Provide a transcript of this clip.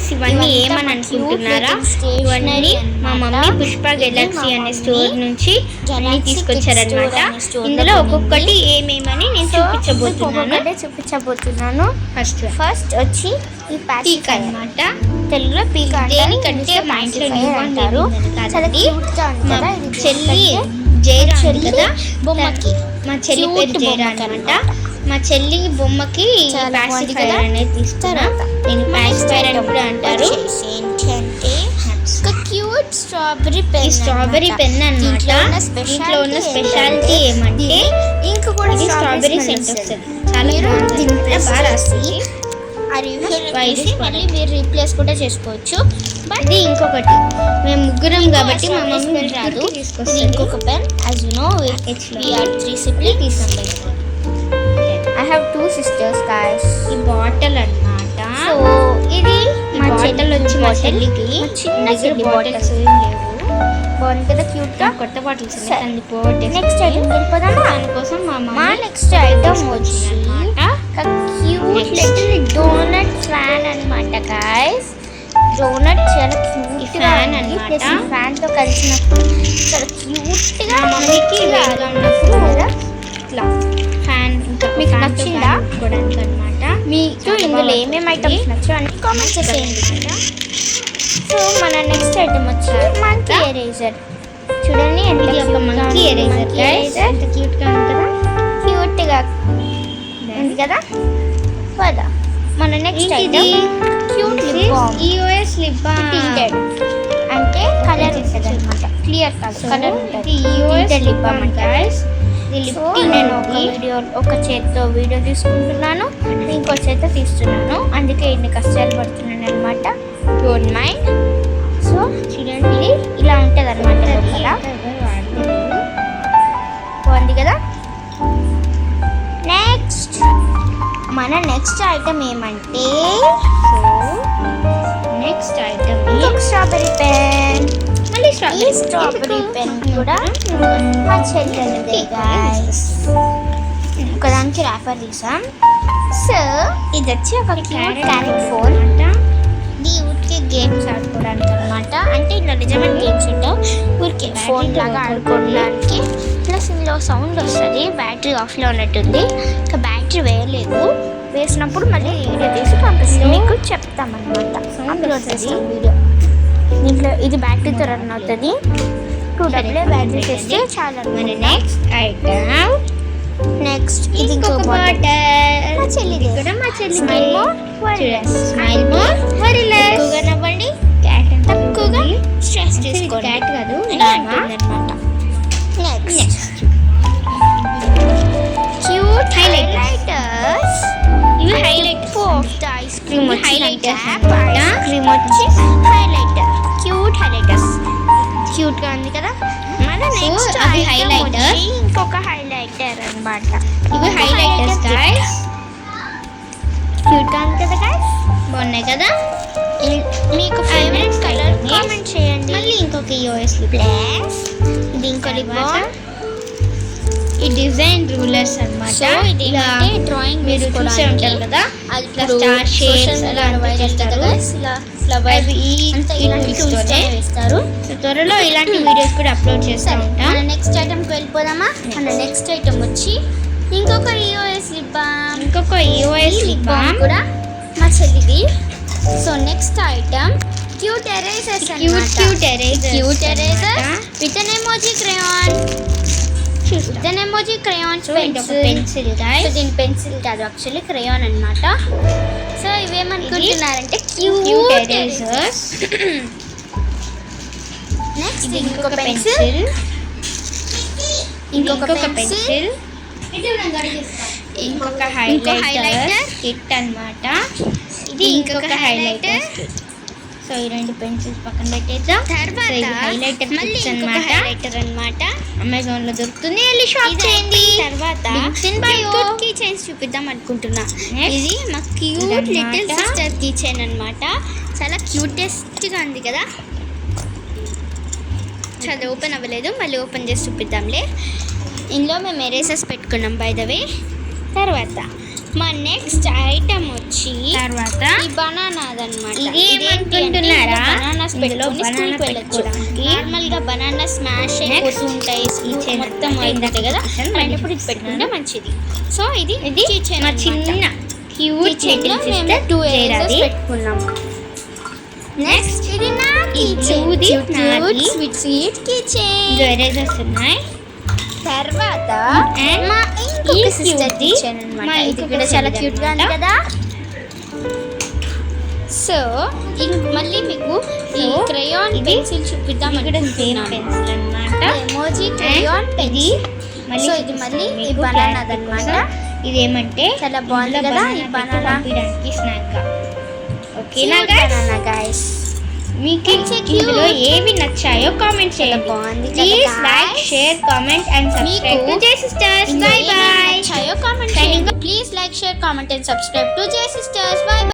Guys, ఇవన్నీ ఏమని అనుకుంటున్నారా? ఇవన్నీ మా మమ్మీ పుష్ప గెలాక్సీ అనే స్టోర్ నుంచి అన్ని తీసుకొచ్చారనమాట. ఇందులో ఒక్కొక్కటి ఏమేమని నేను చూపించబోతున్నాను. ఫస్ట్ వచ్చి ఈ పీక్ అనమాట. తెలుగులో పీక్ దేనికంటే మా ఇంట్లో అంటారు. మా చెల్లి జైరా కదా బొమ్మకి, మా చెల్లి పేరు జైరా అనమాట. మా చెల్లి బొమ్మకి పాసిఫైర్ అనేది తీస్తారా, నేను పాసిఫైర్ అని కూడా అంటారు. Cute strawberry pen, strawberry pen అనమాట. దీంట్లో ఉన్న స్పెషాలిటీ ఏమంటే ఇంకా కూడా స్ట్రాబెరీ సెంట్ వస్తుంది, చాలా బాగా రాస్తుంది. మళ్ళీ మీరు రీప్లేస్ కూడా చేసుకోవచ్చు. బట్ ఇది ఇంకొకటి, మేము ముగ్గురం కాబట్టి మా మమ్మీ రాదు. ఇది ఇంకొక pen. As you know we are 3 siblings. I have 2 sisters guys. ఈ బాటిల్ అన్నమాట. సో ఇది మా చెల్లి వచ్చి మా చెల్లికి చిన్న బాటిల్స్ లేవు, బాగుంది కదా క్యూట్ గా. కొత్త బాటిల్స్ ఉన్నాయి. నెక్స్ట్ ఐటమ్ వెళ్ళిపోదామా? దానికోసం మా నెక్స్ట్ ఐటమ్ వచ్చి క్యూట్ లిటిల్ డోనట్ ఫ్యాన్ అన్నమాట గైస్. డోనట్ చాలా క్యూట్ ఫ్యాన్ అన్నమాట. ఫ్యాన్ తో కలిసినప్పుడు చాలా క్యూట్ గా మమ్మీకి వేడిగా ఉన్నప్పుడు కదా ఇట్లా ఫ్యాన్. ఇంకా మీకు నచ్చిందా అన్నమాట? మీకు ఇందులో ఏమేమి ఐటమ్స్ నచ్చాయని కామెంట్ చేసేయండి కదా. సో మన నెక్స్ట్ ఐటమ్ వచ్చి మంకీ ఎరేజర్. చూడండి ఎంత ఒక మంకీ ఎరేజర్ గైస్, ఎంత క్యూట్ గా ఉంది కదా. క్యూట్ గా ఉంది కదా. పద మన next item cute lip balm. EOS lip balm tinted అంటే కలర్ ఉంటుంది అన్నమాట, క్లియర్ కాదు కలర్ ఉంటుంది. EOS lip balm guys. నేను ఒక చేత్తో వీడియో తీసుకుంటున్నాను, ఇంకో చేత్తో తీస్తున్నాను, అందుకే ఇన్ని కష్టాలు పడుతున్నాను అనమాట. Don't mind. సో చూడండి ఇది ఇలా ఉంటుంది అనమాట. బాగుంది కదా. నెక్స్ట్ మన నెక్స్ట్ ఐటమ్ ఏమంటే, so next item strawberry pen. మళ్ళీ స్ట్రాబెరీ పెన్ కూడా మా చెల్లెలదే గైస్. ఒకదానికి ర్యాపర్ తీసాం. సో ఇది వచ్చి ఒక క్యారెట్ ఫోన్. ఇది ఊరికే గేమ్స్ ఆడుకోవడానికి అనమాట. అంటే ఇట్లా నిజమైన గేమ్స్ ఉంటావు, ఊరికే ఫోన్ లాగా ఆడుకోవడానికి. ప్లస్ ఇందులో సౌండ్ వస్తుంది. బ్యాటరీ ఆఫ్లో ఉన్నట్టుంది, ఇంకా బ్యాటరీ వేయలేదు. వేసినప్పుడు మళ్ళీ వీడియో తీసి పంపిస్తాం, మీకు చెప్తామన్నమాట. అప్లోడ్ చేస్తాం వీడియో. దీంట్లో ఇది బ్యాటరీతో రన్ అవుతుంది. 2 డబ్బులే బ్యాటరీ చేస్తే చాలా. నెక్స్ట్ ఐటమ్, నెక్స్ట్ ఇది ఇంకో బాటిల్. మా చెల్లిది కూడా. మా చెల్లి స్మైల్ మోర్ వరిలెస్. ఎక్కువగా నవ్వండి, తక్కువగా స్ట్రెస్ తీసుకోండి. క్యాట్ కాదు ఇలా అంటుందన్నమాట. Next cute highlighters. ఇవి highlight of the ice cream highlighters. Ice cream వచ్చి హైలైటర్, క్యూట్ హైలైటర్స్. క్యూట్ గా ఉంది కదా. మన నెక్స్ట్ హైలైటర్ ఇంకొక హైలైటర్ అన్నమాట. ఇవి హైలైటర్స్ గైస్. క్యూట్ గా ఉంది కదా గైస్, బాగున్నాయి కదా. మీకు ఫేవరెట్ కలర్ కామెంట్ చేయండి. మళ్ళీ ఇంకొక EOS లిప్ ప్లస్. ఇది ఇంకో లిప్ బామ్. ఈ డిజైన్ రూలర్స్ అన్నమాట. ఇది ఏంటంటే డ్రాయింగ్ మీరు చూసే ఉంటారు కదా, అది స్టార్ షేప్స్ అలా చేస్తారు. ఇలా ఫ్లవర్ అంతా ఇలాంటి టూల్స్ వేస్తారు. సో త్వరలో ఇలాంటి వీడియోస్ కూడా అప్లోడ్ చేస్తూ ఉంటాం. మన నెక్స్ట్ ఐటమ్కి వెళ్ళిపోదామా? మన నెక్స్ట్ ఐటమ్ వచ్చి ఇంకొక EOS లిప్ బామ్. ఇంకొక EOS లిప్ బామ్ కూడా మా చెల్లిది. So next item cute erasers అన్నమాట. Cute eraser with an emoji crayon. Pencil guys. దీని పెన్సిల్ కాదు, యాక్చువల్లీ క్రేయాన్ అన్నమాట. సో ఇవేమనుకుంటున్నారంటే క్యూట్ ఎరేజర్స్. నెక్స్ట్ ఇంకొక పెన్సిల్, ఇంకొక హైలైటర్ కిట్ అన్నమాట. ఇది ఇంకొక హైలైటర్. సో ఈ 2 పెన్సిల్స్ పక్కన పెట్టేద్దాం. తర్వాత హైలైటర్ కిట్స్ అన్నమాట. అమెజాన్ లో దొరుకుతుంది, వెళ్ళి షాప్ చేయండి. తర్వాత కీ చైన్స్ చూపిద్దాం అనుకుంటున్నా. ఇది మా cute little sister key chain అన్నమాట. చాలా క్యూటెస్ట్ గా ఉంది కదా. చాలా ఓపెన్ అవ్వలేదు, మళ్ళీ ఓపెన్ చేసి చూపిద్దాంలే. ఇందులో మేము ఎరేజర్స్ పెట్టుకున్నాం బై ద వే. తర్వాత మా నెక్స్ట్ ఐటమ్ వచ్చి తర్వాత ఈ బనానాది అనమాట. ఇది ఏమనుకుంటున్నారా? బనానాస్ పెట్టుకొని స్కూల్కి వెళ్ళొచ్చు. నార్మల్ గా బనానా స్మాష్ అయిపోతూ ఉంటాయి, మొత్తం అయిపోతాయి కదా, అలాంటప్పుడు ఇది పెట్టుకుంటే మంచిది. సో ఇది మా చిన్న క్యూట్ లిటిల్ సిస్టర్ 2 ఏరియస్ పెట్టుకున్నాం. నెక్స్ట్ ఇది నా కిచెన్, స్వీట్ కిచెన్ ఎరేజర్స్ ఉన్నాయి. తర్వాత And మా ఈ ఇంకొక సిస్టర్ cute ది, కిచెన్ మా అన్నమాట. ఇది ఇంకొక కూడా చాలా sister క్యూట్ గా ఉంది అన్నమాట. కదా. సో మళ్ళీ మీకు ఈ So, క్రయాన్ ఇది పెన్సిల్ చూపిద్దాం ఇది కూడా సేమ్ అనుకుంటున్నాను. పెన్సిల్ అన్నమాట. ఎమోజీ క్రయాన్ ఇది పెన్సిల్. సో ఇది మళ్ళీ ఈ బనానాది అన్నమాట. ఇదేమంటే చాలా బాగుంది కదా ఈ బనానా. పంపించడానికి స్నాక్ గా. ఓకేనా guys? బనానా గైస్, మీకు It's a ఇందులో cute. ఏవి నచ్చాయో కామెంట్ చేయండి. బాగుంది కదా please guys? Like, share, comment and subscribe to మీకు జై సిస్టర్స్. By by. కామెంట్ చేయండి. Please like, share, comment and subscribe to జై సిస్టర్స్. బై.